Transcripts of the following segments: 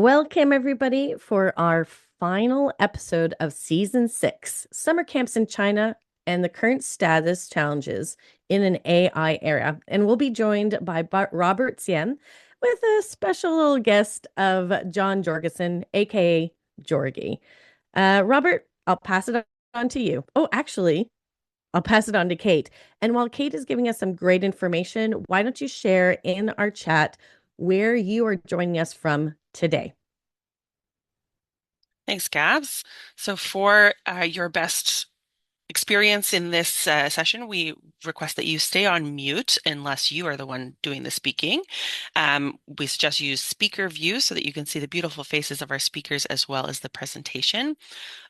Welcome, everybody, for our final episode of Season 6, Summer Camps in China and the Current Status Challenges in an AI Era. And we'll be joined by Robert Qian with a special little guest of John Jorgenson, aka Jorgi. Robert, I'll pass it on to you. Oh, actually, I'll pass it on to Kate. And while Kate is giving us some great information, why don't you share in our chat where you are joining us from today? Thanks, Gabs. So for your best experience in this session, we request that you stay on mute unless you are the one doing the speaking. We suggest you use speaker view so that you can see the beautiful faces of our speakers as well as the presentation.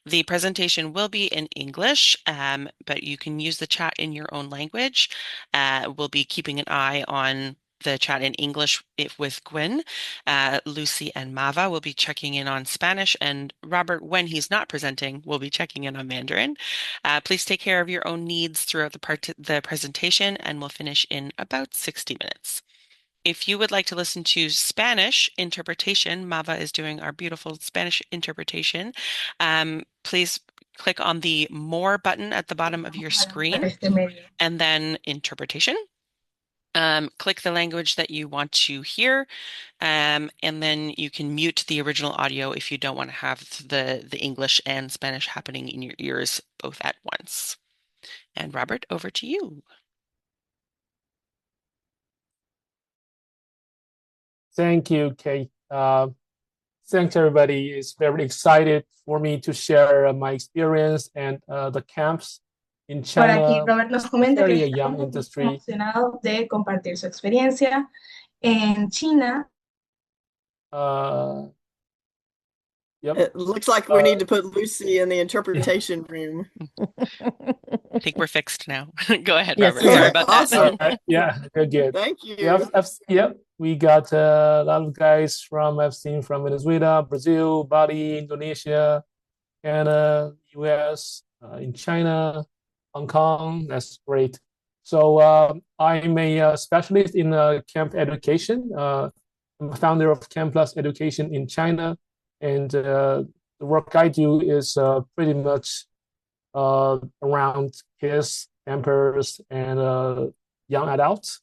The presentation will be in English, but you can use the chat in your own language. We'll be keeping an eye on the chat in English with Gwen. Lucy and Mava will be checking in on Spanish, and Robert, when he's not presenting, will be checking in on Mandarin. Please take care of your own needs throughout the presentation, and we'll finish in about 60 minutes. If you would like to listen to Spanish interpretation, Mava is doing our beautiful Spanish interpretation. Please click on the More button at the bottom of your screen and then Interpretation. Click the language that you want to hear, and then you can mute the original audio if you don't want to have the English and Spanish happening in your ears both at once. And Robert, over to you. Thank you, Kate. Thanks, everybody. It's very excited for me to share my experience and the camps in China. Por aquí Robert nos comenta que Very está young muy industry. emocionado de compartir su experiencia en China. Yep. It looks like we need to put Lucy in the interpretation room. I think we're fixed now. Go ahead, Yes. Robert. Sorry about Awesome. that. Yeah, good. Thank you. Yep. We got a lot of guys I've seen from Venezuela, Brazil, Bali, Indonesia, Canada, US, in China, Hong Kong. That's great. So I'm a specialist in camp education. I'm a founder of Camp Plus Education in China. And the work I do is pretty much around kids, campers, and young adults.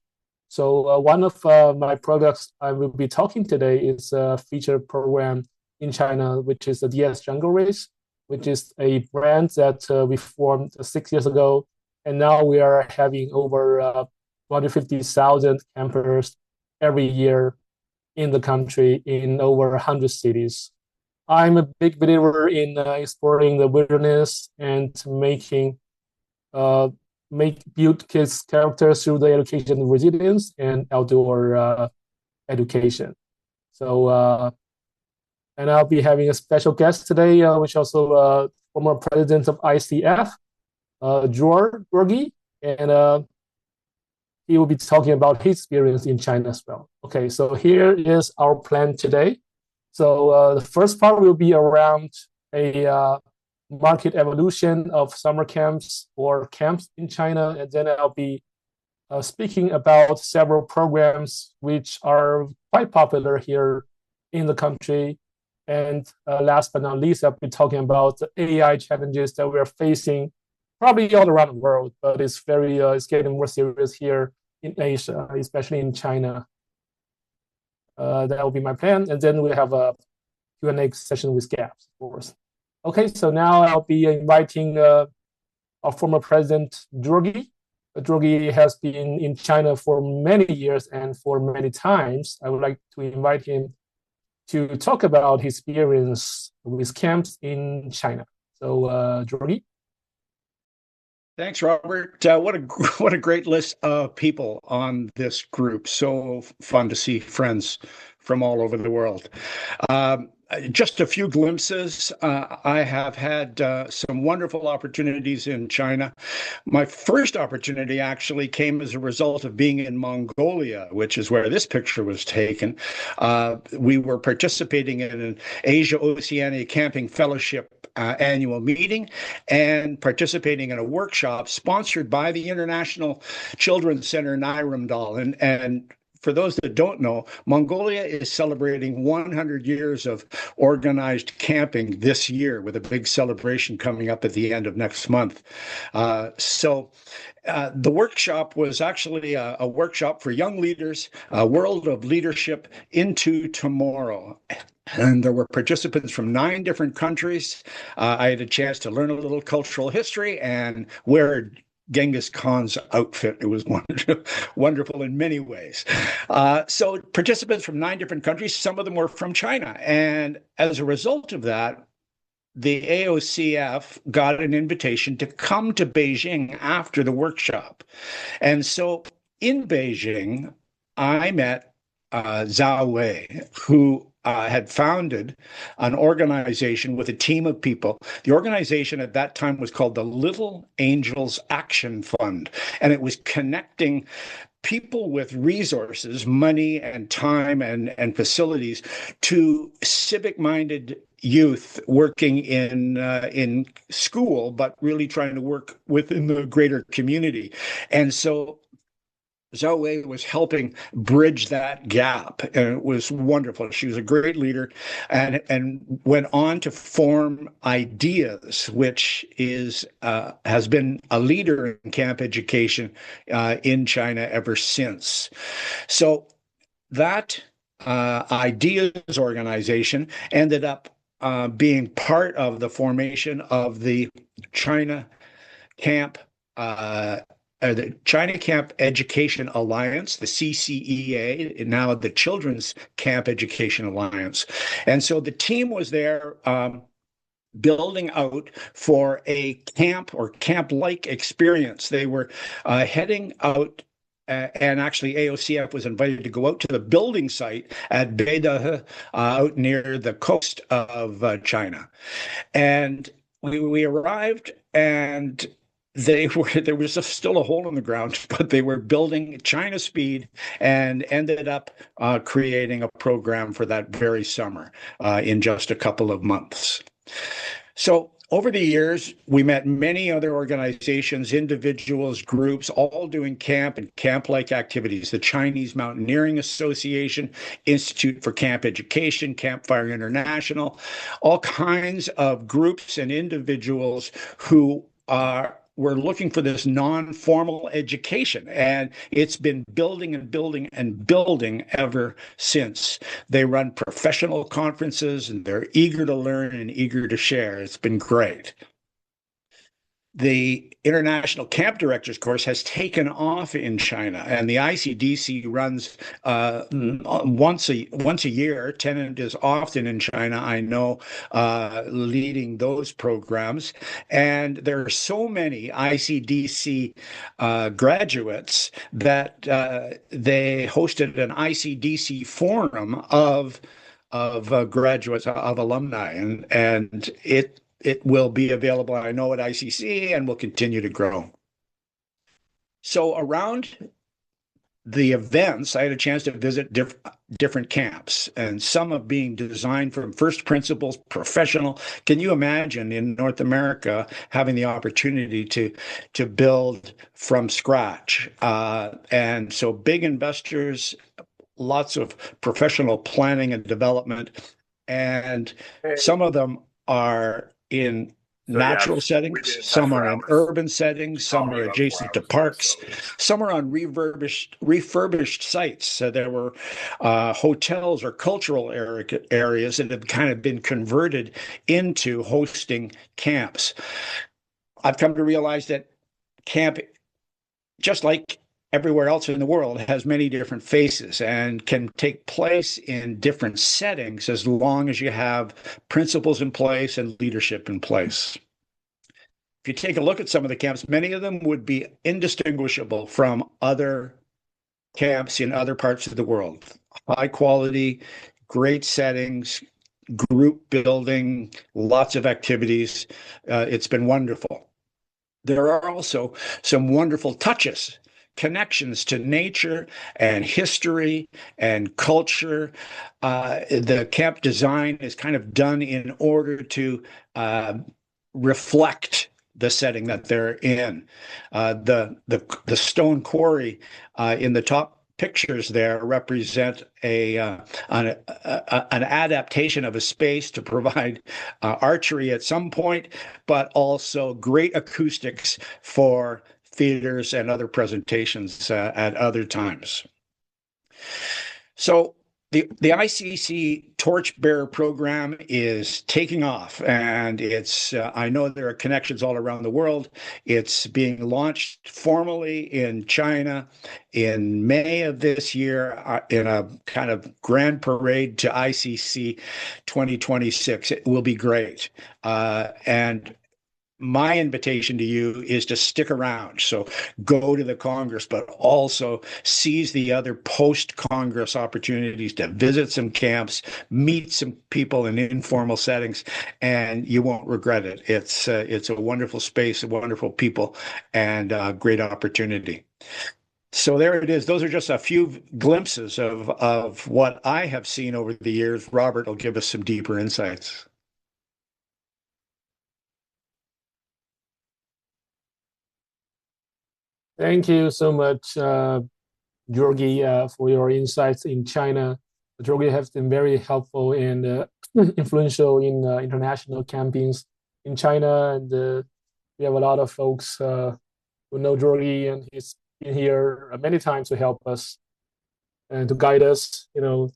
So one of my products I will be talking today is a featured program in China, which is the DS Jungle Race, which is a brand that we formed 6 years ago. And now we are having over 250,000 campers every year in the country in over 100 cities. I'm a big believer in exploring the wilderness and build kids' characters through the education of resilience and outdoor education. So, and I'll be having a special guest today, which also former president of ICF, Jorgi, and he will be talking about his experience in China as well. Okay, so here is our plan today. So the first part will be around a market evolution of summer camps or camps in China, and then I'll be speaking about several programs which are quite popular here in the country. And last but not least, I'll be talking about the AI challenges that we're facing probably all around the world, but it's getting more serious here in Asia, especially in China. That will be my plan. And then we have a Q&A session with Gabs, of course. Okay, so now I'll be inviting our former president, Jorgi. Jorgi has been in China for many years and for many times. I would like to invite him to talk about his experience with camps in China. So, Jorgi. Thanks, Robert. What a great list of people on this group. So fun to see friends from all over the world. Just a few glimpses. I have had some wonderful opportunities in China. My first opportunity actually came as a result of being in Mongolia, which is where this picture was taken. We were participating in an Asia-Oceania Camping Fellowship annual meeting and participating in a workshop sponsored by the International Children's Center in Nyremdal. And for those that don't know, Mongolia is celebrating 100 years of organized camping this year with a big celebration coming up at the end of next month. So the workshop was actually a workshop for young leaders, a world of leadership into tomorrow. And there were participants from 9 different countries. I had a chance to learn a little cultural history and wear Genghis Khan's outfit. It was wonderful in many ways. So participants from 9 different countries, some of them were from China. And as a result of that, the AOCF got an invitation to come to Beijing after the workshop. And so in Beijing, I met Zhao Wei, who had founded an organization with a team of people. The organization at that time was called the Little Angels Action Fund, and it was connecting people with resources, money and time and facilities to civic-minded youth working in school, but really trying to work within the greater community. And so Zhao Wei was helping bridge that gap, and it was wonderful. She was a great leader and went on to form Ideas, which has been a leader in camp education in China ever since. So that Ideas organization ended up being part of the formation of the China Camp the China Camp Education Alliance, the CCEA, and now the Children's Camp Education Alliance. And so the team was there building out for a camp or camp-like experience. They were heading out, and actually AOCF was invited to go out to the building site at Beide, out near the coast of China. And we arrived, and there was still a hole in the ground, but they were building China speed and ended up creating a program for that very summer in just a couple of months. So over the years, we met many other organizations, individuals, groups, all doing camp and camp-like activities. The Chinese Mountaineering Association, Institute for Camp Education, Campfire International, all kinds of groups and individuals who we're looking for this non-formal education, and it's been building and building and building ever since. They run professional conferences, and they're eager to learn and eager to share. It's been great. The International Camp Directors course has taken off in China, and the ICDC runs once a year. Tennant is often in China, I know, leading those programs. And there are so many ICDC graduates that they hosted an ICDC forum of graduates, of alumni, and it will be available, I know, at ICC, and will continue to grow. So around the events, I had a chance to visit different camps, and some are being designed from first principles, professional. Can you imagine in North America having the opportunity to build from scratch? And so big investors, lots of professional planning and development, and some of them are in natural settings, some are in urban settings, some are adjacent to parks, some are on refurbished sites. So there were hotels or cultural areas that have kind of been converted into hosting camps. I've come to realize that camp, just like everywhere else in the world, has many different faces and can take place in different settings as long as you have principles in place and leadership in place. If you take a look at some of the camps, many of them would be indistinguishable from other camps in other parts of the world. High quality, great settings, group building, lots of activities. It's been wonderful. There are also some wonderful touches, connections to nature and history and culture. The camp design is kind of done in order to reflect the setting that they're in. The stone quarry in the top pictures there represent an adaptation of a space to provide archery at some point, but also great acoustics for theaters and other presentations at other times. So the ICC Torchbearer program is taking off, and it's I know there are connections all around the world. It's being launched formally in China in May of this year in a kind of grand parade to ICC 2026. It will be great. And my invitation to you is to stick around. So go to the Congress, but also seize the other post-Congress opportunities to visit some camps, meet some people in informal settings, and you won't regret it. It's a wonderful space, wonderful people, and a great opportunity. So there it is. Those are just a few glimpses of what I have seen over the years. Robert will give us some deeper insights. Thank you so much, Jorgi, for your insights in China. Jorgi has been very helpful and influential in international campaigns in China, and we have a lot of folks who know Jorgi, and he's been here many times to help us and to guide us, to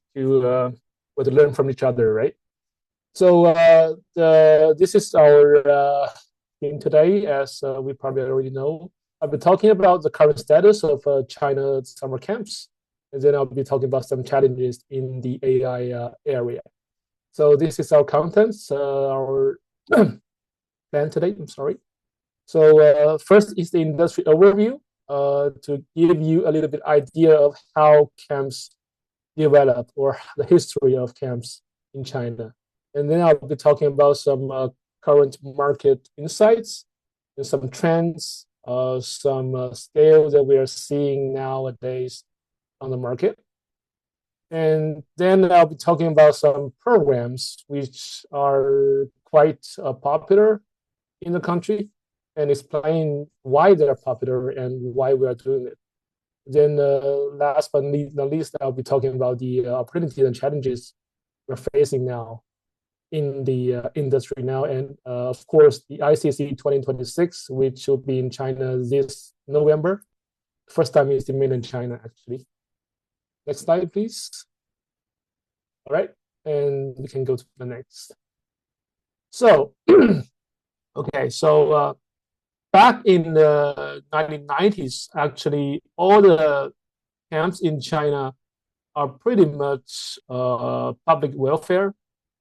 learn from each other, right? So this is our theme today, as we probably already know. I'll be talking about the current status of China summer camps, and then I'll be talking about some challenges in the AI area. So this is our contents, our plan today, I'm sorry. So first is the industry overview to give you a little bit idea of how camps develop or the history of camps in China. And then I'll be talking about some current market insights and some trends, some scale that we are seeing nowadays on the market. And then I'll be talking about some programs which are quite popular in the country, and explain why they're popular and why we are doing it. Then last but not least, I'll be talking about the opportunities and challenges we're facing now in the industry now, and of course the ICC 2026, which will be in China this November. First time it's in mainland China, actually. Next slide, please. All right, and we can go to the next. So, okay, so back in the 1990s, actually, all the camps in China are pretty much public welfare,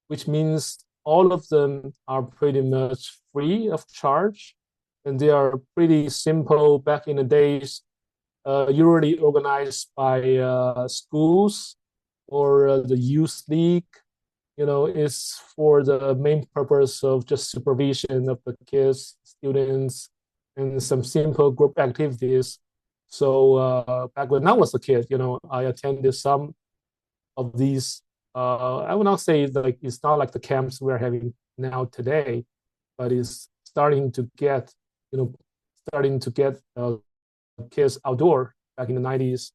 which means all of them are pretty much free of charge, and they are pretty simple. Back in the days, usually organized by schools or the youth league. Is for the main purpose of just supervision of the kids, students, and some simple group activities. So back when I was a kid, I attended some of these. I would not say like it's not like the camps we're having now today, but it's starting to get kids outdoor back in the 90s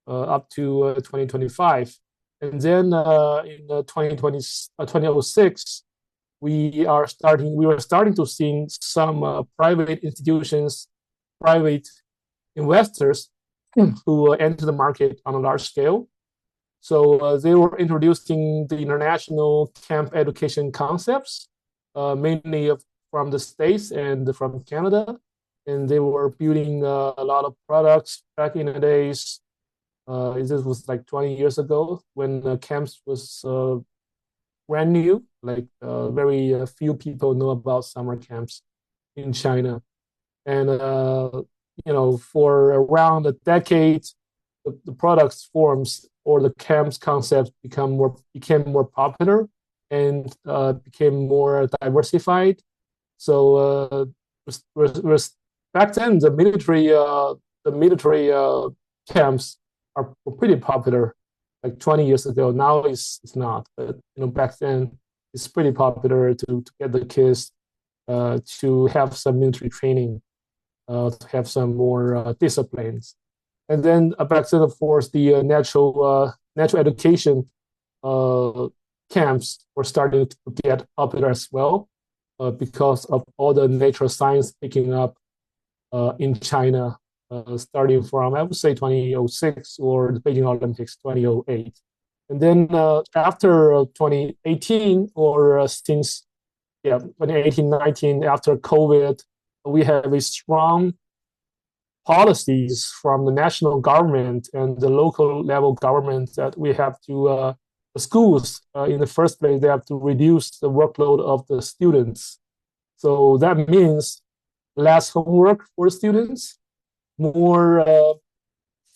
up to 2025. And then in 2006, we were starting to see some private institutions, private investors who enter the market on a large scale. So they were introducing the international camp education concepts, mainly from the States and from Canada. And they were building a lot of products back in the days. This was like 20 years ago when camps was brand new. Like very few people know about summer camps in China. And, for around a decade, the products forms or the camps concepts became more popular and became more diversified. So back then the military camps are pretty popular, like 20 years ago. Now it's not, but back then it's pretty popular to get the kids to have some military training, to have some more disciplines. And then back then, of course, the natural education camps were starting to get popular as well because of all the natural science picking up in China, starting from, I would say, 2006 or the Beijing Olympics 2008. And then after 2018 or since 2018, 19, after COVID, we have a strong policies from the national government and the local level government that we have to, the schools in the first place, they have to reduce the workload of the students. So that means less homework for the students, more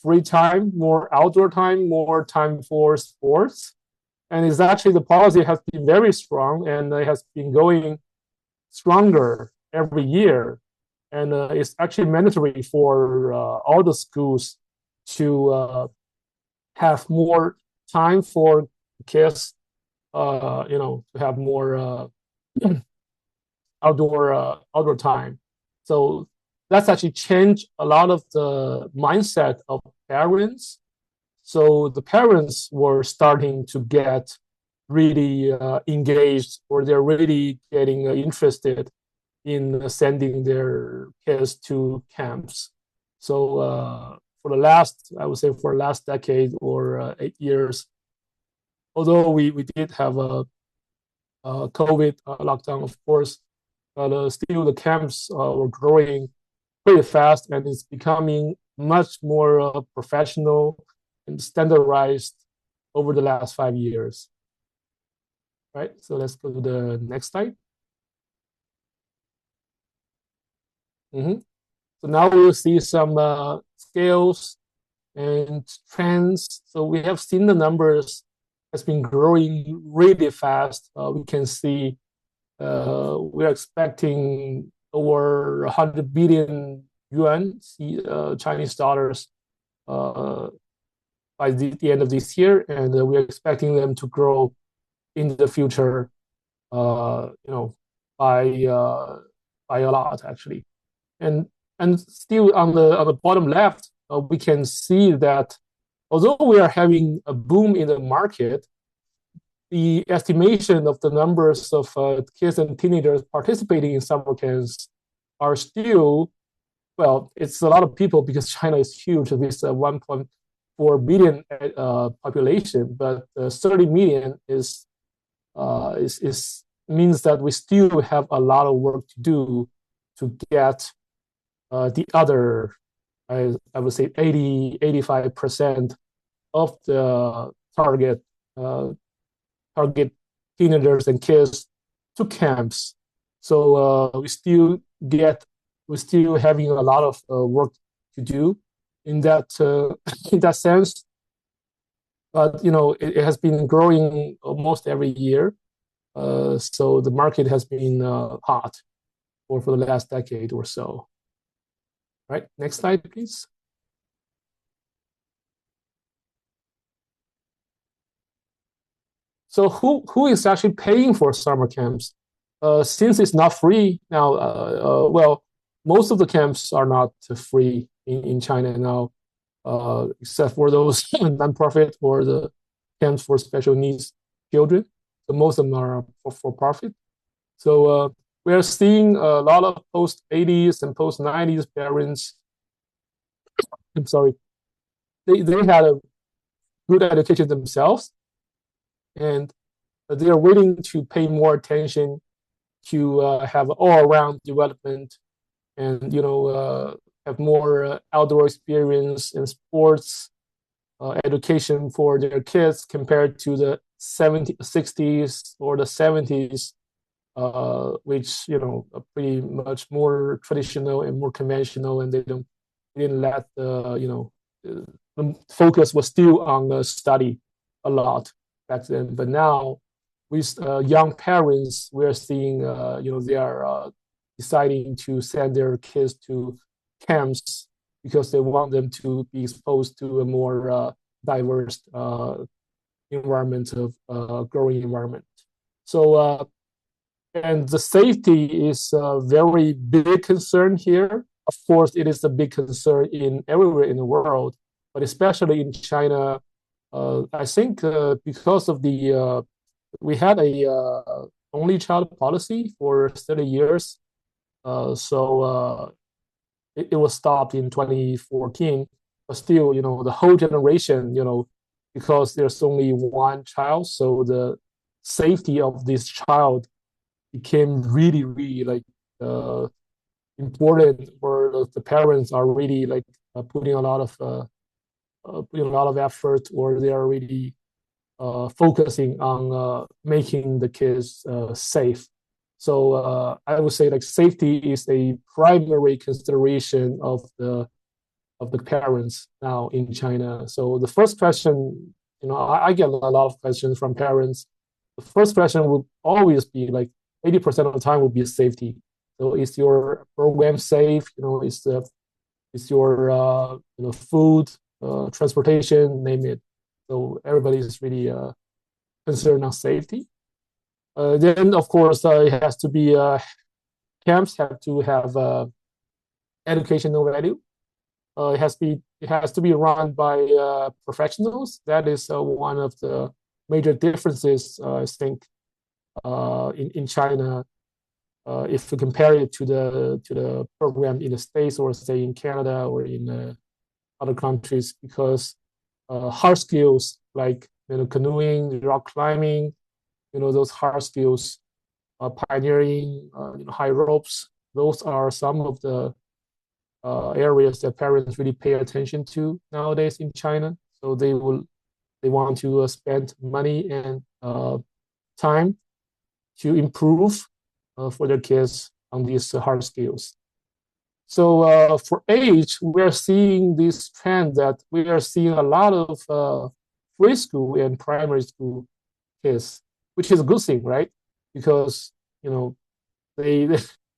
free time, more outdoor time, more time for sports. And it's actually, the policy has been very strong and it has been going stronger every year. And it's actually mandatory for all the schools to have more time for kids, to have more outdoor time. So that's actually changed a lot of the mindset of parents. So the parents were starting to get really engaged, or they're really getting interested in sending their kids to camps. So for the last decade or 8 years, although we did have a COVID lockdown, of course, but still the camps were growing pretty fast, and it's becoming much more professional and standardized over the last 5 years. Right, so let's go to the next slide. So now we'll see some scales and trends. So we have seen the numbers has been growing really fast. We can see we're expecting over 100 billion yuan, Chinese dollars, by the end of this year, and we're expecting them to grow in the future, by a lot actually. And still on the bottom left, we can see that although we are having a boom in the market, the estimation of the numbers of kids and teenagers participating in summer camps are still, well, it's a lot of people because China is huge with 1.4 billion population, but 30 million is means that we still have a lot of work to do to get the other, I would say 85% of the target teenagers and kids to camps. So we're still having a lot of work to do in that sense. But it has been growing almost every year. So the market has been hot for the last decade or so. Right, next slide, please. So who is actually paying for summer camps? Since it's not free now, well, most of the camps are not free in China now, except for those nonprofit or the camps for special needs children. So most of them are for profit. So we are seeing a lot of post-80s and post-90s parents. I'm sorry, they had a good education themselves, and they are willing to pay more attention to have all-around development, and have more outdoor experience and sports education for their kids compared to the 60s or the 70s. Which are pretty much more traditional and more conventional, and they didn't let the focus was still on the study a lot back then. But now with young parents, we're seeing they are deciding to send their kids to camps because they want them to be exposed to a more diverse environment of growing environment. So and the safety is a very big concern here. Of course, it is a big concern everywhere in the world. but especially in China, I think because of we had a only child policy for 30 years, so it was stopped in 2014. But still, the whole generation, because there's only one child, so the safety of this child became really, really like important, where the parents are really like putting a lot of effort, or they are really focusing on making the kids safe. So I would say like safety is a primary consideration of the parents now in China. So the first question, I get a lot of questions from parents. The first question will always be like 80% of the time will be safety. So is your program safe? Is your food, transportation, name it. So everybody is really concerned on safety. Then of course it has to be camps have to have educational value. It has to be run by professionals. That is one of the major differences, I think, in China, if we compare it to the program in the States, or say in Canada, or in other countries, because hard skills like canoeing, rock climbing, those hard skills, pioneering, high ropes. Those are some of the areas that parents really pay attention to nowadays in China. So they want to spend money and time to improve for their kids on these hard skills. So for age, we are seeing this trend that we are seeing a lot of preschool and primary school kids, which is a good thing, right? Because they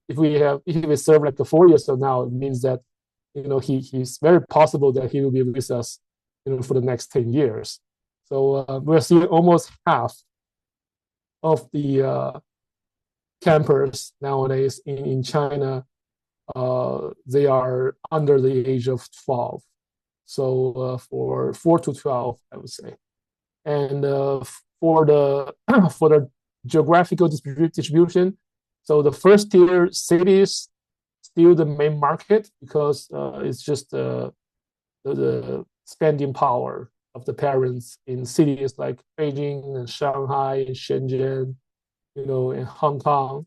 if we serve like 4 years from now, it means that he's very possible that he will be with us for the next 10 years. So we're seeing almost half of the campers nowadays in China, they are under the age of 12. So for 4 to 12, I would say. And for the geographical distribution, so the first tier cities still the main market, because it's just the spending power of the parents in cities like Beijing and Shanghai and Shenzhen, in Hong Kong.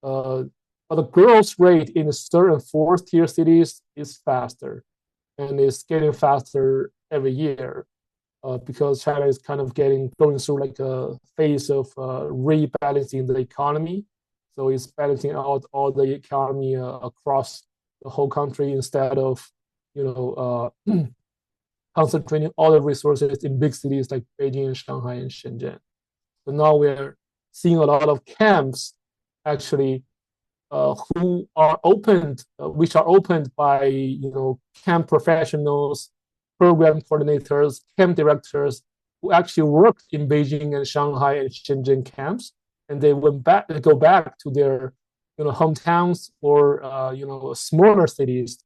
But the growth rate in the third and fourth tier cities is faster, and it's getting faster every year, because China is kind of going through like a phase of rebalancing the economy. So it's balancing out all the economy across the whole country, instead of concentrating all the resources in big cities like Beijing and Shanghai and Shenzhen. So now we're seeing a lot of camps actually who are opened, which are opened by camp professionals, program coordinators, camp directors who actually worked in Beijing and Shanghai and Shenzhen camps, and they go back to their hometowns or smaller cities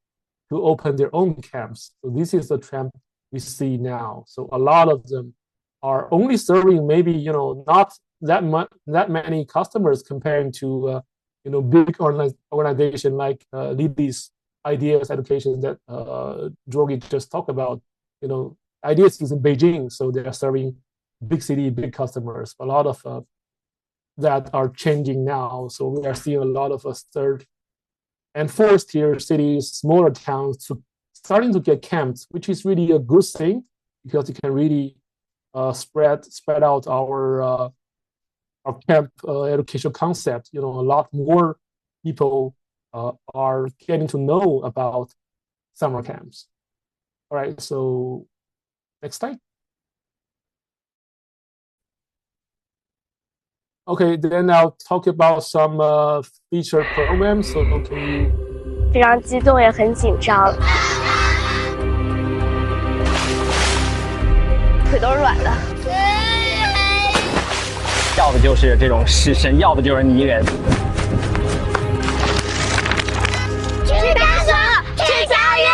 to open their own camps. So this is the trend we see now. So a lot of them are only serving maybe not that many customers comparing to big organization like Lily's Ideas Education that Jorgi just talked about. Ideas is in Beijing, so they are serving big city, big customers. A lot of that are changing now. So we are seeing a lot of third and fourth tier cities, smaller towns, starting to get camps, which is really a good thing, because it can really spread out our camp education concept. A lot more people are getting to know about summer camps. All right, so next slide. Okay, then I'll talk about some feature programs. So can you? 非常激动，也很紧张，腿都是软的。要的就是这种式神，要的就是泥人。去打手，去超越。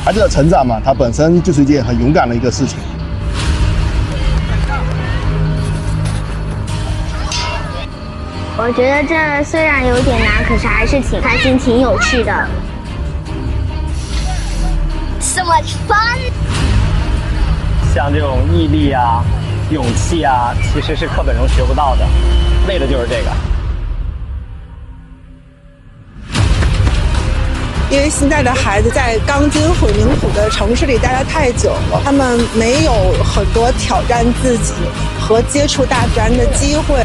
孩子的成长嘛，它本身就是一件很勇敢的一个事情。我觉得这虽然有点难，可是还是挺开心、挺有趣的。So much fun！ 像这种毅力啊、勇气啊，其实是课本中学不到的，为的就是这个。因为现在的孩子在钢筋混凝土的城市里待得太久了，他们没有很多挑战自己和接触大自然的机会。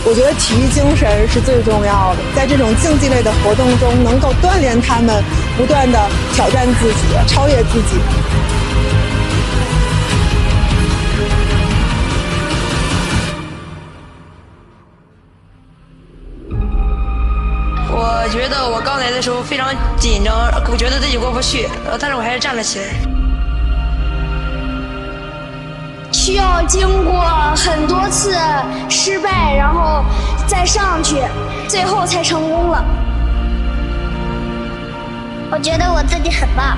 我觉得体育精神是最重要的，在这种竞技类的活动中，能够锻炼他们不断地挑战自己、超越自己。我觉得我刚来的时候非常紧张，我觉得自己过不去，但是我还是站了起来。需要经过很多次失败，然后再上去，最后才成功了。我觉得我自己很棒。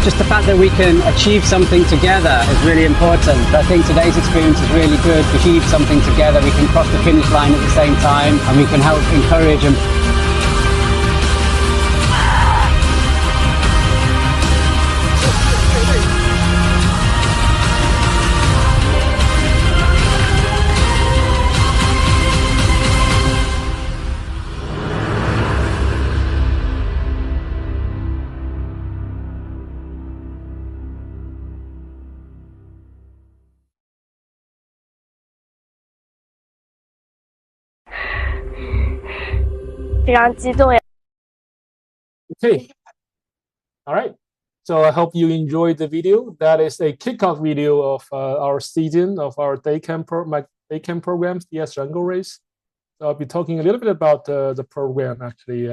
Just the fact that we can achieve something together is really important. I think today's experience is really good. We achieve something together, we can cross the finish line at the same time, and we can help encourage and非常激动呀。 Okay. All right. So I hope you enjoyed the video. That is a kickoff video of our season of our day camp programs, DS Jungle Race. So I'll be talking a little bit about the program actually.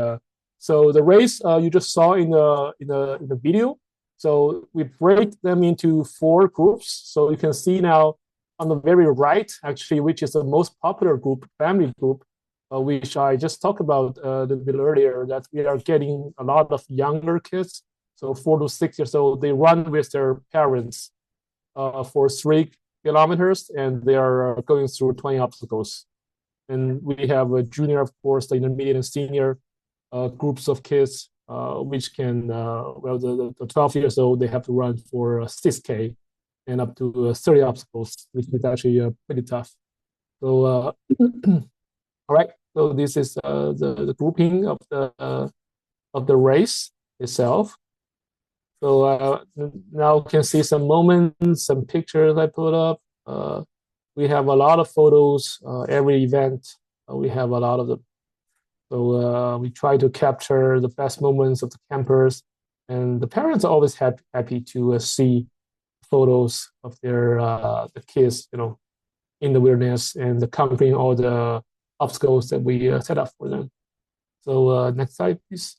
So the race you just saw in the video. So we break them into 4 groups. So you can see now on the very right, actually, which is the most popular group, family group, which I just talked about a little bit earlier, that we are getting a lot of younger kids. So 4 to 6 years old, they run with their parents for 3 kilometers, and they are going through 20 obstacles. And we have a junior, of course, the intermediate and senior groups of kids, which can, well, the 12 years old, they have to run for 6K and up to 30 obstacles, which is actually pretty tough. So, all right, so this is the grouping of the race itself. So now you can see some moments, some pictures I put up. We have a lot of photos. Every event, we have a lot of them. So we try to capture the best moments of the campers, and the parents are always happy to see photos of their the kids, you know, in the wilderness and conquering all the obstacles that we set up for them. So next slide, please.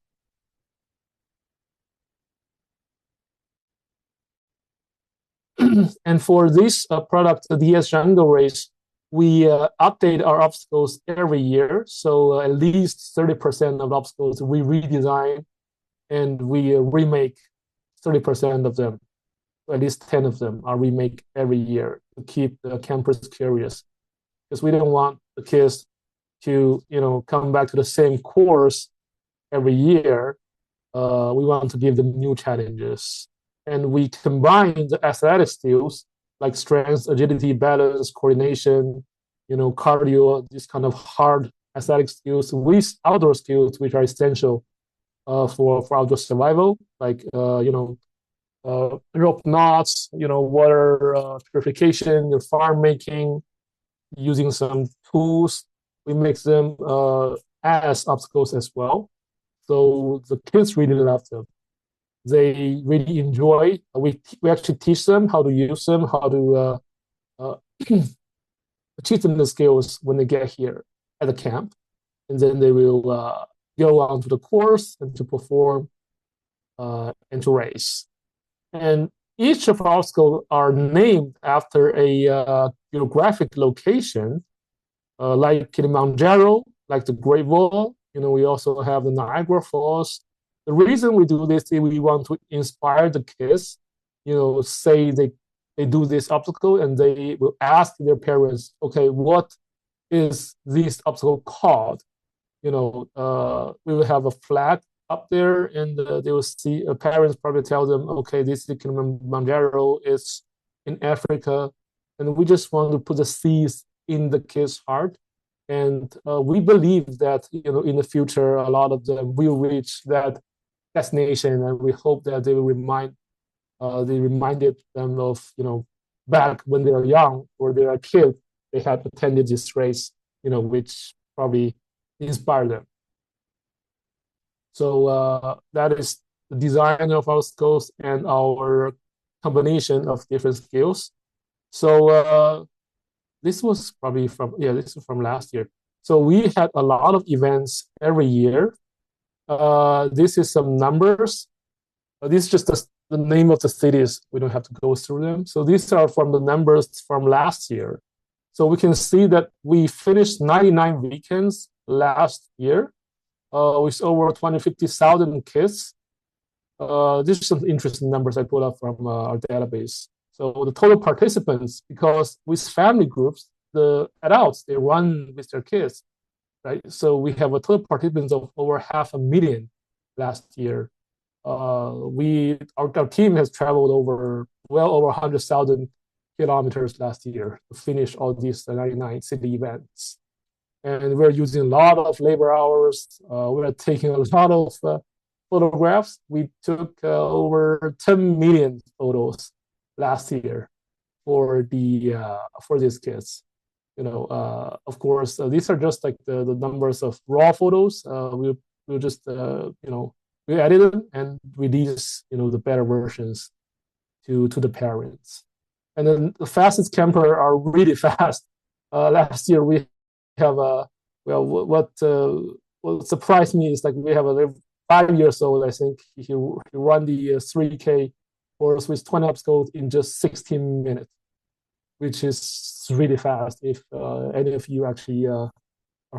And for this product, the DS Jungle Race, we update our obstacles every year. So at least 30% of obstacles we redesign, and we remake 30% of them. At least 10 of them are remake every year to keep the campers curious, because we don't want the kids to, you know, come back to the same course every year. We want to give them new challenges, and we combine the athletic skills like strength, agility, balance, coordination, you know, cardio, this kind of hard athletic skills with outdoor skills, which are essential for outdoor survival, like you know, rope knots, you know, water purification, farm making, using some tools. We make them as obstacles as well. So the kids really love them. They really enjoy. We actually teach them how to use them, how to teach them the skills when they get here at the camp, and then they will go on to the course and to perform and to race. And each of our schools are named after a geographic location, like Kilimanjaro, like the Great Wall. We also have the Niagara Falls. The reason we do this is we want to inspire the kids. Say they do this obstacle and they will ask their parents, okay, what is this obstacle called? We will have a flag up there, and they will see parents probably tell them, okay, this is Kilimanjaro, is in Africa, and we just want to put the seeds in the kids' heart. And we believe that in the future a lot of them will reach that destination, and we hope that they will reminded them of back when they are young or they are a kid, they had attended this race, which probably inspired them. So that is the design of our skills and our combination of different skills. So this was probably this is from last year. So we had a lot of events every year. This is some numbers. This is just the name of the cities. We don't have to go through them. So these are from the numbers from last year. So we can see that we finished 99 weekends last year with over 250,000 kids. These are some interesting numbers I pulled up from our database. So the total participants, because with family groups, the adults, they run with their kids, right? So we have a total participants of over 500,000 last year. Our team has traveled well over 100,000 kilometers last year to finish all these 99 city events. And we're using a lot of labor hours. We're taking a lot of photographs. We took over 10 million photos last year for these kids. Of course, these are just like the numbers of raw photos. We'll just we edit them and release the better versions to the parents. And then the fastest camper are really fast. Last year we have what surprised me is like we have a 5 years old, I think he run the 3K course with 20 obstacles in just 16 minutes, which is really fast. If any of you actually are a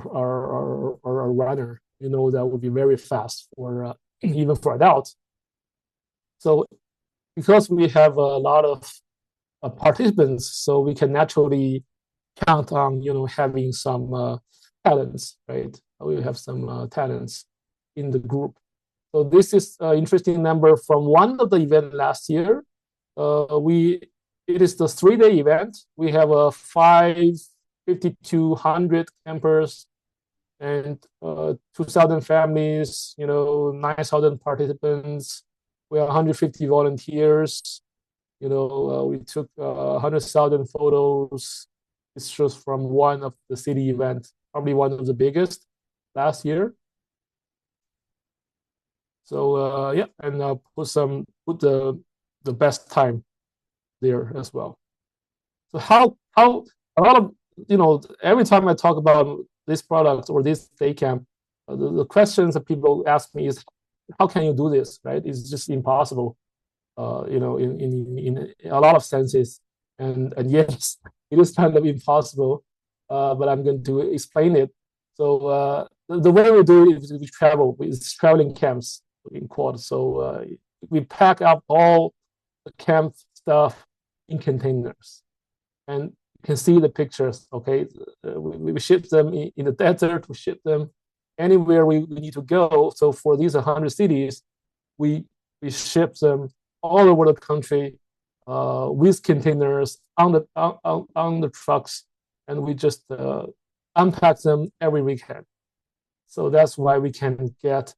runner, that would be very fast for even for adults. So because we have a lot of participants, so we can naturally count on having some talents, right? We have some talents in the group. So this is an interesting number from one of the events last year. It is the 3-day event. We have 5,200 campers and 2,000 families, 9,000 participants. We have 150 volunteers. We took 100,000 photos. It's just from one of the city events, probably one of the biggest last year. So and put the best time there as well. So how a lot of every time I talk about this product or this day camp, the questions that people ask me is, how can you do this, right? It's just impossible, in a lot of senses, and yes, it is kind of impossible, but I'm going to explain it. So the way we do it is we travel with traveling camps in quad. So we pack up all the camp stuff in containers, and you can see the pictures. Okay, we ship them in the desert. We ship them anywhere we need to go. So for these 100 cities, we ship them all over the country with containers on the trucks, and we just unpack them every weekend. So that's why we can get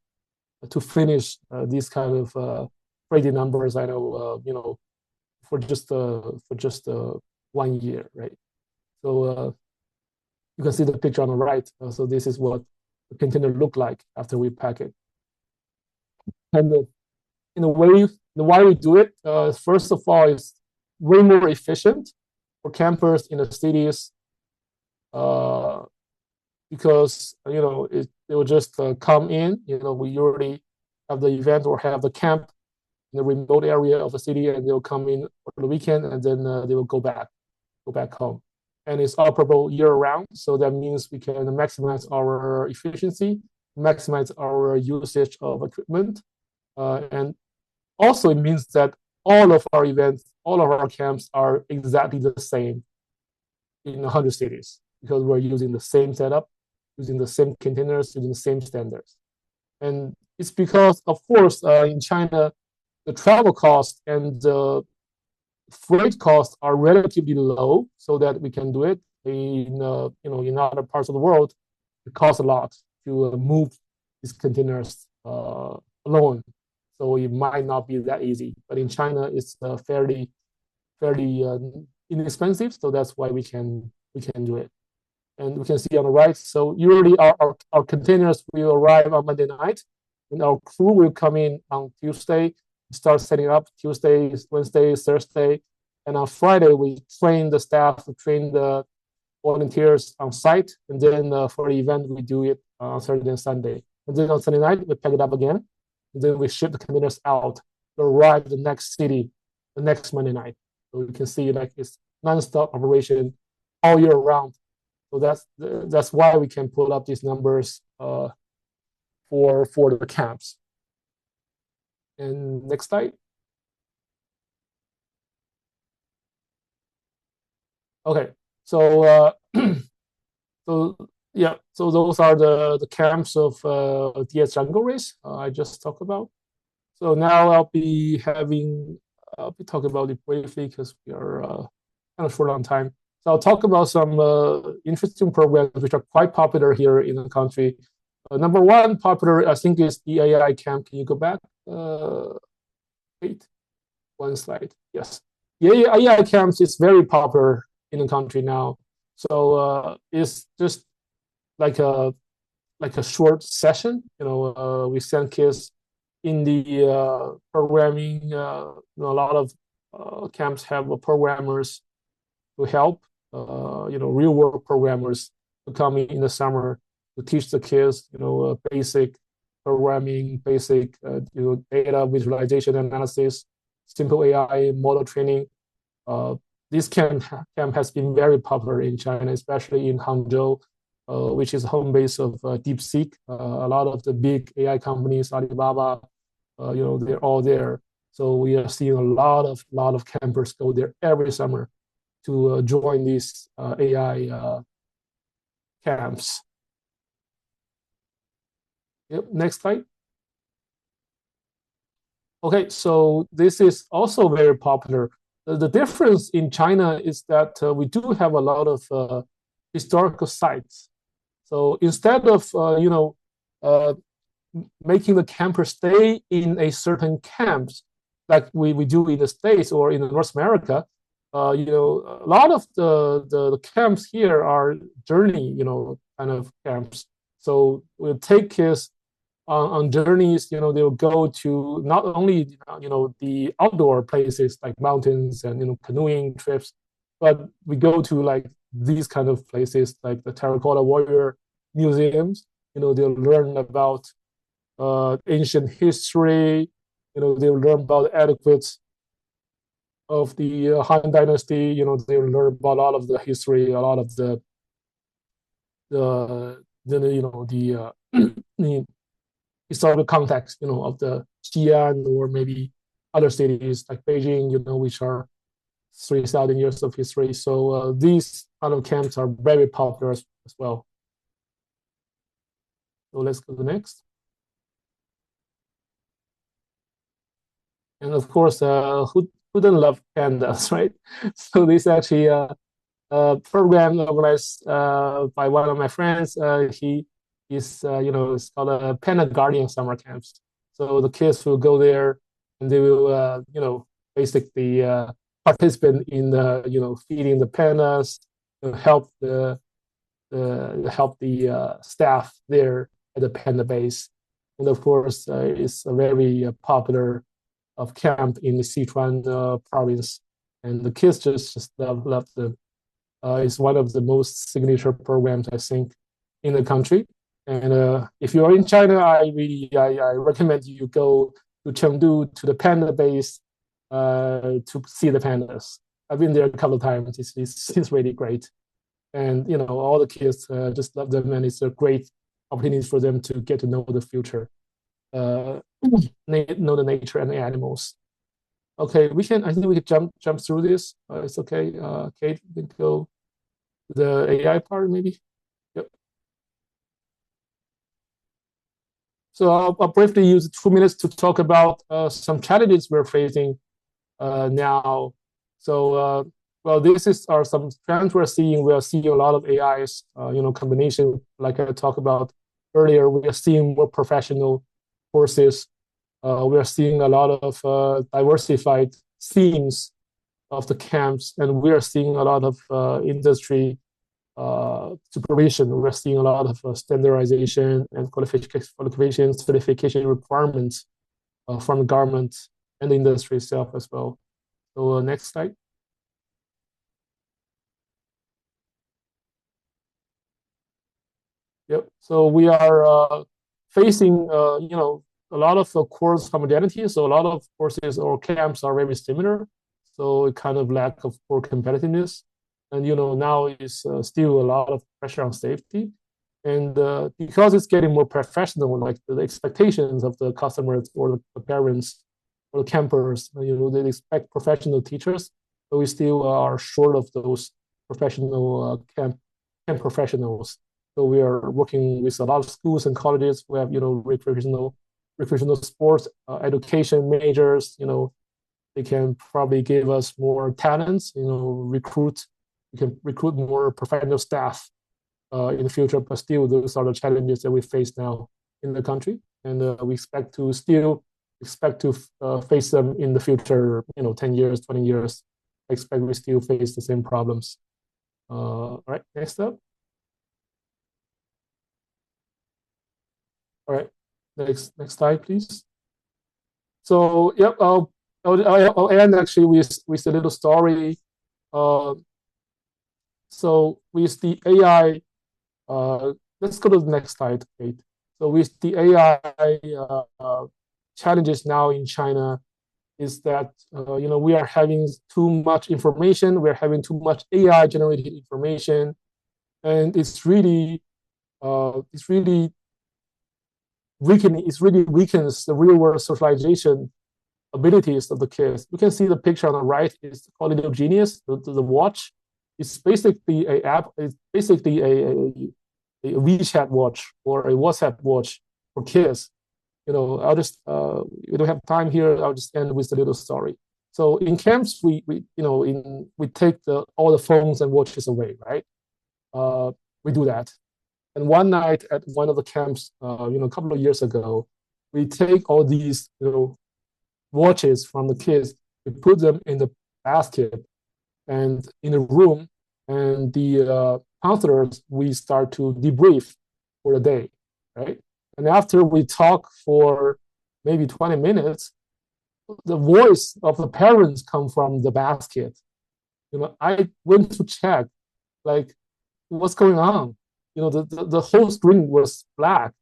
to finish these kind of crazy numbers. I know, for just 1 year, right? So you can see the picture on the right. So this is what the container look like after we pack it. And why we do it, first of all, it's way more efficient for campers in the cities, because they will just come in. We already have the event or have the camp in the remote area of the city, and they'll come in for the weekend, and then they will go back home. And it's operable year-round, so that means we can maximize our efficiency, maximize our usage of equipment, and also it means that all of our events, all of our camps are exactly the same in 100 cities because we're using the same setup, using the same containers, using the same standards. And it's because, of course, in China, the travel costs and the freight costs are relatively low, so that we can do it. In in other parts of the world, it costs a lot to move these containers alone. So it might not be that easy. But in China, it's fairly inexpensive. So that's why we can do it. And we can see on the right. So usually our containers will arrive on Monday night, and our crew will come in on Tuesday, start setting up Tuesday, Wednesday, Thursday, and on Friday we train the staff, train the volunteers on site, and then for the event we do it on Saturday and Sunday. And then on Sunday night we pack it up again, and then we ship the containers out to arrive the next city the next Monday night. So you can see like it's non-stop operation all year round. So that's why we can pull up these numbers for the camps. And next slide. Okay, so so those are the camps of DS Jungle Race I just talked about. So now I'll be talking about it briefly because we are kind of short on time. So I'll talk about some interesting programs which are quite popular here in the country. Number one popular, I think, is the AI camp. Can you go back? Wait, one slide. Yes, the AI camps is very popular in the country now. So it's just like a short session. We send kids in the programming. A lot of camps have programmers to help. Real world programmers to come in the summer to teach the kids, basic programming, basic, data visualization analysis, simple AI model training. This camp has been very popular in China, especially in Hangzhou, which is home base of DeepSeek. A lot of the big AI companies, Alibaba, they're all there. So we are seeing a lot of campers go there every summer to join these AI camps. Yep, next slide. Okay, so this is also very popular. The difference in China is that we do have a lot of historical sites. So instead of making the camper stay in a certain camps like we do in the States or in North America, a lot of the camps here are journey, kind of camps. So we'll take kids on journeys. They'll go to not only the outdoor places like mountains and canoeing trips, but we go to like these kind of places like the Terracotta Warrior museums. They'll learn about ancient history. They'll learn about etiquette of the Han Dynasty. They'll learn about a lot of the history, a lot of the historical context, of the Qian or maybe other cities like Beijing, which are 3,000 years of history. So these kind of camps are very popular as well. So let's go to the next. And of course, who doesn't love pandas, right? So this is actually a program organized by one of my friends. He is, it's called a Panda Guardian Summer Camps. So the kids will go there and they will, basically participate in, feeding the pandas, help the staff there at the panda base. And of course, it's a very popular camp in the Sichuan province, and the kids just love them. It's one of the most signature programs, I think, in the country. And if you are in China, I recommend you go to Chengdu to the panda base to see the pandas. I've been there a couple of times. It's really great. And, you know, all the kids just love them, and it's a great opportunity for them to get to know the future, know the nature and the animals. Okay, I think we can jump through this. It's okay. Kate, we can go to the AI part maybe. Yep. So I'll briefly use 2 minutes to talk about some challenges we're facing now. So, well, this are some trends we're seeing. We are seeing a lot of AIs, combination, like I talked about earlier. We are seeing more professional courses. We are seeing a lot of diversified themes of the camps, and we are seeing a lot of industry supervision. We're seeing a lot of standardization and qualification, certification requirements from the government and the industry itself as well. So next slide. Yep. So we are facing, a lot of course homogeneity. So a lot of courses or camps are very similar. So a kind of lack of core competitiveness. And, now is still a lot of pressure on safety. And because it's getting more professional, like the expectations of the customers or the parents or the campers, they expect professional teachers, but we still are short of those professional camp professionals. So we are working with a lot of schools and colleges. We have, recreational sports education majors. They can probably give us more talents. We can recruit more professional staff in the future. But still, those are the challenges that we face now in the country, and we expect to face them in the future. 10 years, 20 years. I expect we still face the same problems. All right, next up. All right, next slide, please. So, yep, I'll end actually with a little story. So with the AI, let's go to the next slide, Kate. So with the AI challenges now in China is that, we are having too much information. We're having too much AI generated information, and it's really weakens the real world socialization abilities of the kids. You can see the picture on the right is called Little Genius, the watch. It's basically a app. It's basically a WeChat watch or a WhatsApp watch for kids. I'll just we don't have time here. I'll just end with a little story. So in camps, we take all the phones and watches away, right? We do that. And one night at one of the camps, a couple of years ago, we take all these, watches from the kids, we put them in the basket and in a room, and the counselors, we start to debrief for the day, right? And after we talk for maybe 20 minutes, the voice of the parents come from the basket. I went to check, like, what's going on? The whole screen was black.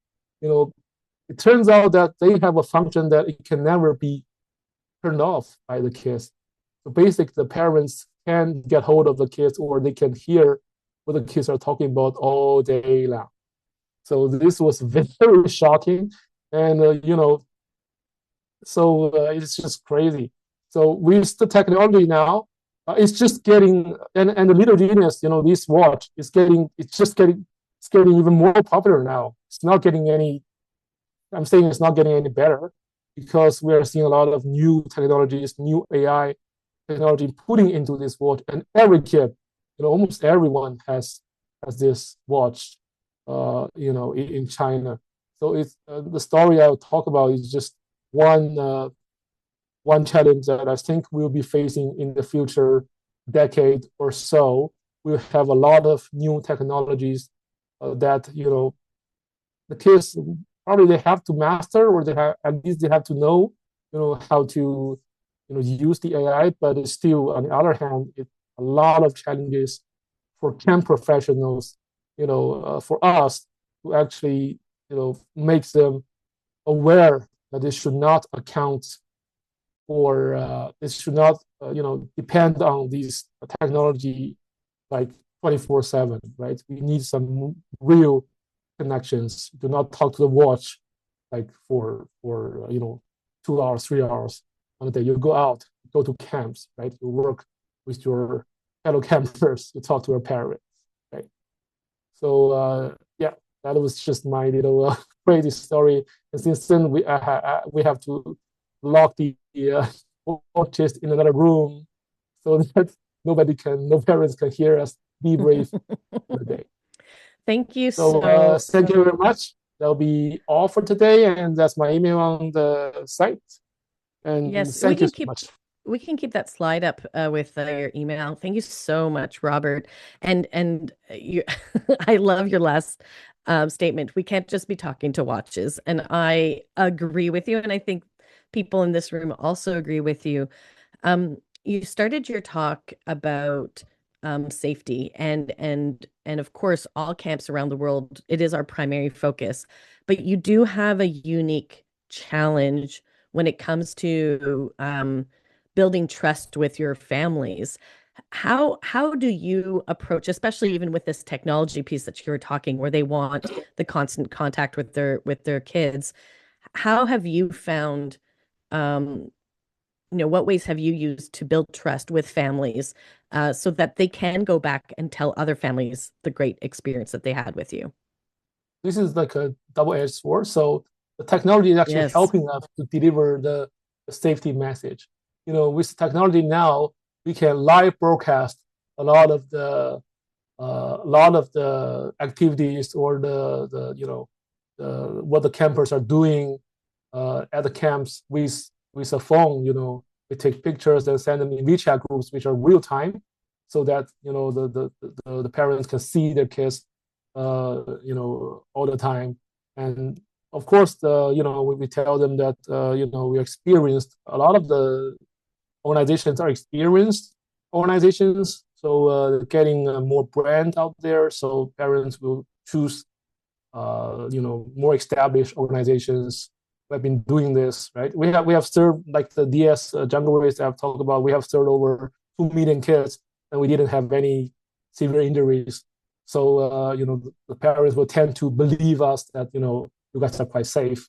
It turns out that they have a function that it can never be turned off by the kids. So basically, the parents can get hold of the kids, or they can hear what the kids are talking about all day long. So this was very shocking, and it's just crazy. So with the technology now, it's just getting, and the Little Genius, this watch is getting even more popular now. It's not getting any, I'm saying it's not getting any better, because we are seeing a lot of new technologies, new AI technology putting into this watch, and every kid, almost everyone has this watch, in China. So it's the story I'll talk about is just one challenge that I think we'll be facing in the future decade or so. We'll have a lot of new technologies that the kids probably they have to master, or at least they have to know how to use the AI. But it's still, on the other hand, it's a lot of challenges for camp professionals, for us to actually make them aware that it should not account for, it should not, depend on these technology like 24/7, right? We need some real connections. Do not talk to the watch like for 2 hours, 3 hours on a day. You go out, go to camps, right? You work with your fellow campers, you talk to your parents, right? So yeah, that was just my little crazy story. And since then, we have to lock the watches in another room so that no parents can hear us debrief the day. Thank you so thank you very much. That'll be all for today, and that's my email on the site. And yes, thank you so much. We can keep that slide up with your email. Thank you so much, Robert. And you, I love your last statement. We can't just be talking to watches. And I agree with you. And I think people in this room also agree with you. You started your talk about safety and of course, all camps around the world, it is our primary focus. But you do have a unique challenge when it comes to building trust with your families. How do you approach, especially even with this technology piece that you were talking, where they want the constant contact with their kids? How have you found, what ways have you used to build trust with families so that they can go back and tell other families the great experience that they had with you? This is like a double-edged sword. So the technology is actually helping us to deliver the safety message. With technology now, we can live broadcast a lot of the activities or what the campers are doing at the camps with a phone. We take pictures and send them in WeChat groups, which are real time, so that the parents can see their kids all the time. And of course, we tell them that we experienced a lot of the organizations are experienced organizations, so getting more brand out there, so parents will choose more established organizations who have been doing this, right? We have served, like the DS Jungle Race I've talked about, we have served over 2 million kids, and we didn't have any severe injuries. So the parents will tend to believe us that you guys are quite safe.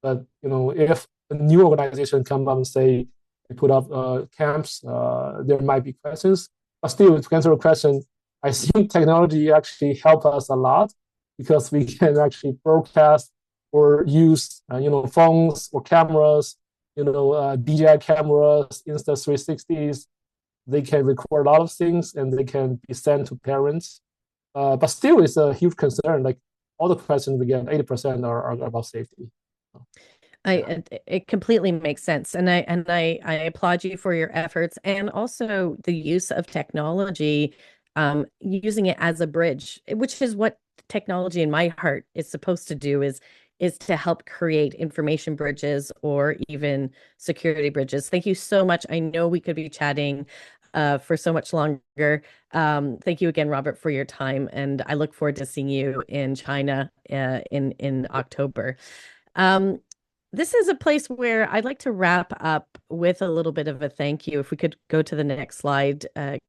But if a new organization come up and say they put up camps, there might be questions. But still, to answer the question, I think technology actually help us a lot, because we can actually broadcast or use phones or cameras, DJI cameras, Insta360s. They can record a lot of things and they can be sent to parents. But still, it's a huge concern. Like all the questions we get, 80% are about safety. It completely makes sense, and I applaud you for your efforts, and also the use of technology, using it as a bridge, which is what technology in my heart is supposed to do, is to help create information bridges or even security bridges. Thank you so much. I know we could be chatting for so much longer. Thank you again, Robert, for your time, and I look forward to seeing you in China in October. This is a place where I'd like to wrap up with a little bit of a thank you. If we could go to the next slide,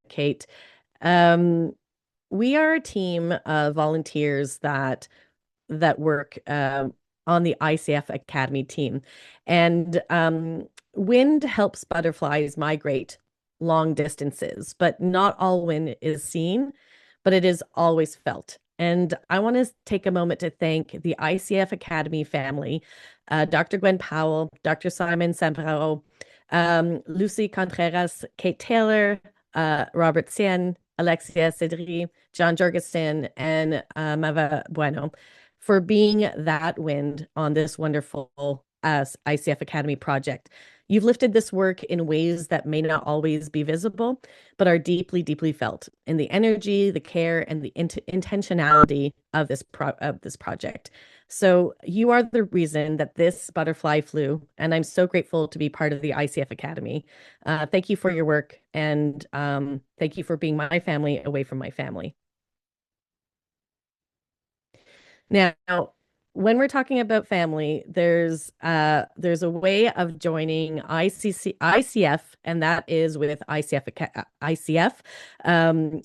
Kate. We are a team of volunteers that work on the ICF Academy team. And wind helps butterflies migrate long distances, but not all wind is seen, but it is always felt. And I want to take a moment to thank the ICF Academy family, Dr. Gwen Powell, Dr. Simon Sambrao, Lucy Contreras, Kate Taylor, Robert Qian, Alexia Cedri, John Jorgenson, and Mava Bueno for being that wind on this wonderful ICF Academy project. You've lifted this work in ways that may not always be visible, but are deeply, deeply felt in the energy, the care, and the intentionality of this project. So you are the reason that this butterfly flew, and I'm so grateful to be part of the ICF Academy. Thank you for your work, and thank you for being my family away from my family. Now, when we're talking about family, there's a way of joining ICF, and that is with ICF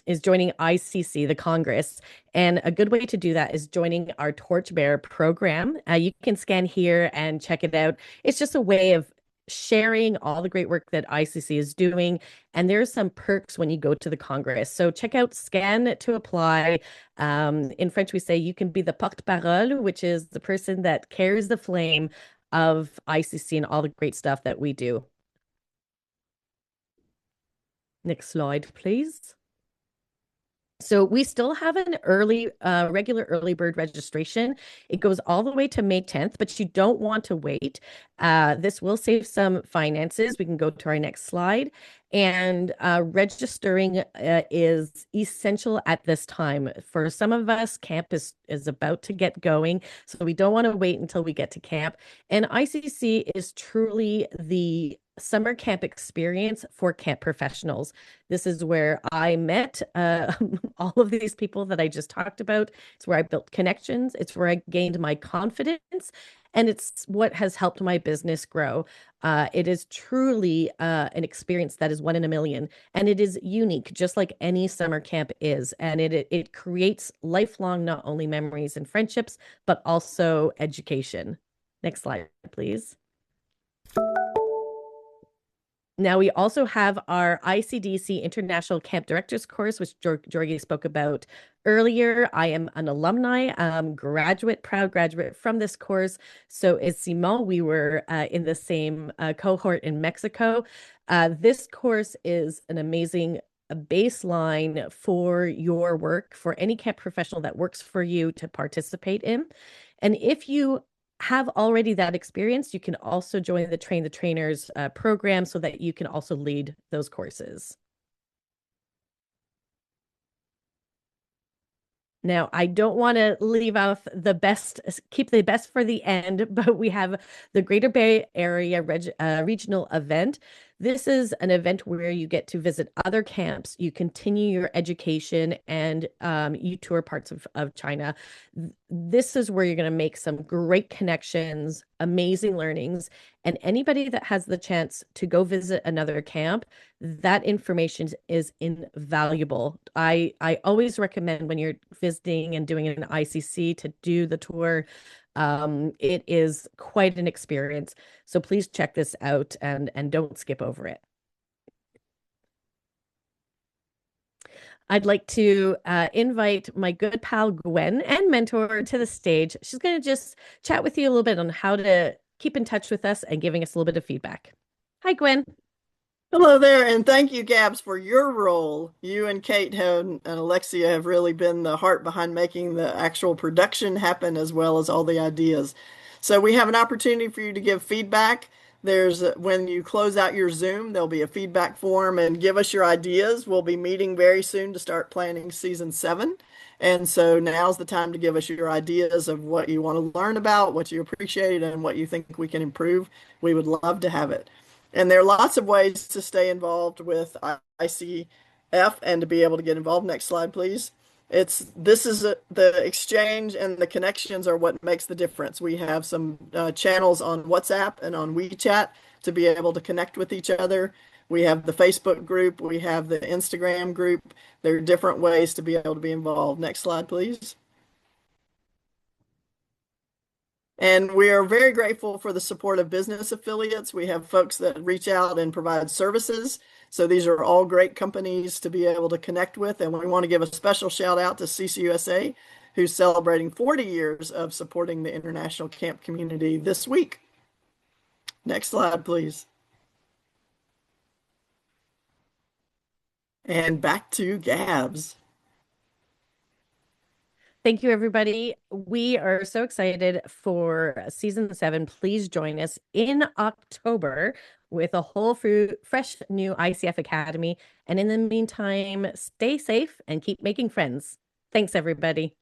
is joining ICC, the Congress. And a good way to do that is joining our Torchbearer program. You can scan here and check it out. It's just a way of sharing all the great work that ICC is doing. And there's some perks when you go to the Congress. So check out Scan to apply. In French, we say you can be the porte-parole, which is the person that carries the flame of ICC and all the great stuff that we do. Next slide, please. So we still have an regular early bird registration. It goes all the way to May 10th, but you don't want to wait. This will save some finances. We can go to our next slide. And registering is essential at this time. For some of us, camp is about to get going, so we don't want to wait until we get to camp. And ICC is truly the summer camp experience for camp professionals. This is where I met all of these people that I just talked about. It's where I built connections. It's where I gained my confidence. And it's what has helped my business grow. It is truly an experience that is 1 in a million. And it is unique, just like any summer camp is. And it creates lifelong, not only memories and friendships, but also education. Next slide, please. Now, we also have our ICDC International Camp Directors course, which Jorgi spoke about earlier. I am an alumni, proud graduate from this course. So is Simon. We were in the same cohort in Mexico. This course is an amazing baseline for your work, for any camp professional that works for you to participate in. And if you have already that experience, you can also join the Train the Trainers program so that you can also lead those courses. Now, I don't want to leave off the best, keep the best for the end, but we have the Greater Bay Area regional event. This is an event where you get to visit other camps, you continue your education, and you tour parts of China. This is where you're going to make some great connections, amazing learnings, and anybody that has the chance to go visit another camp, that information is invaluable. I always recommend when you're visiting and doing an ICC to do the tour. It is quite an experience. So please check this out and don't skip over it. I'd like to invite my good pal Gwen and mentor to the stage. She's going to just chat with you a little bit on how to keep in touch with us and giving us a little bit of feedback. Hi, Gwen. Hello there, and thank you, Gabs, for your role. You and Kate and Alexia have really been the heart behind making the actual production happen, as well as all the ideas. So we have an opportunity for you to give feedback. When you close out your Zoom, there'll be a feedback form, and give us your ideas. We'll be meeting very soon to start planning season 7. And so now's the time to give us your ideas of what you want to learn about, what you appreciate, and what you think we can improve. We would love to have it. And there are lots of ways to stay involved with ICF and to be able to get involved. Next slide, please. The exchange and the connections are what makes the difference. We have some channels on WhatsApp and on WeChat to be able to connect with each other. We have the Facebook group. We have the Instagram group. There are different ways to be able to be involved. Next slide, please. And we are very grateful for the support of business affiliates. We have folks that reach out and provide services. So these are all great companies to be able to connect with. And we want to give a special shout out to CCUSA, who's celebrating 40 years of supporting the international camp community this week. Next slide, please. And back to Gabs. Thank you, everybody. We are so excited for season 7. Please join us in October with a whole fresh new ICF Academy. And in the meantime, stay safe and keep making friends. Thanks, everybody.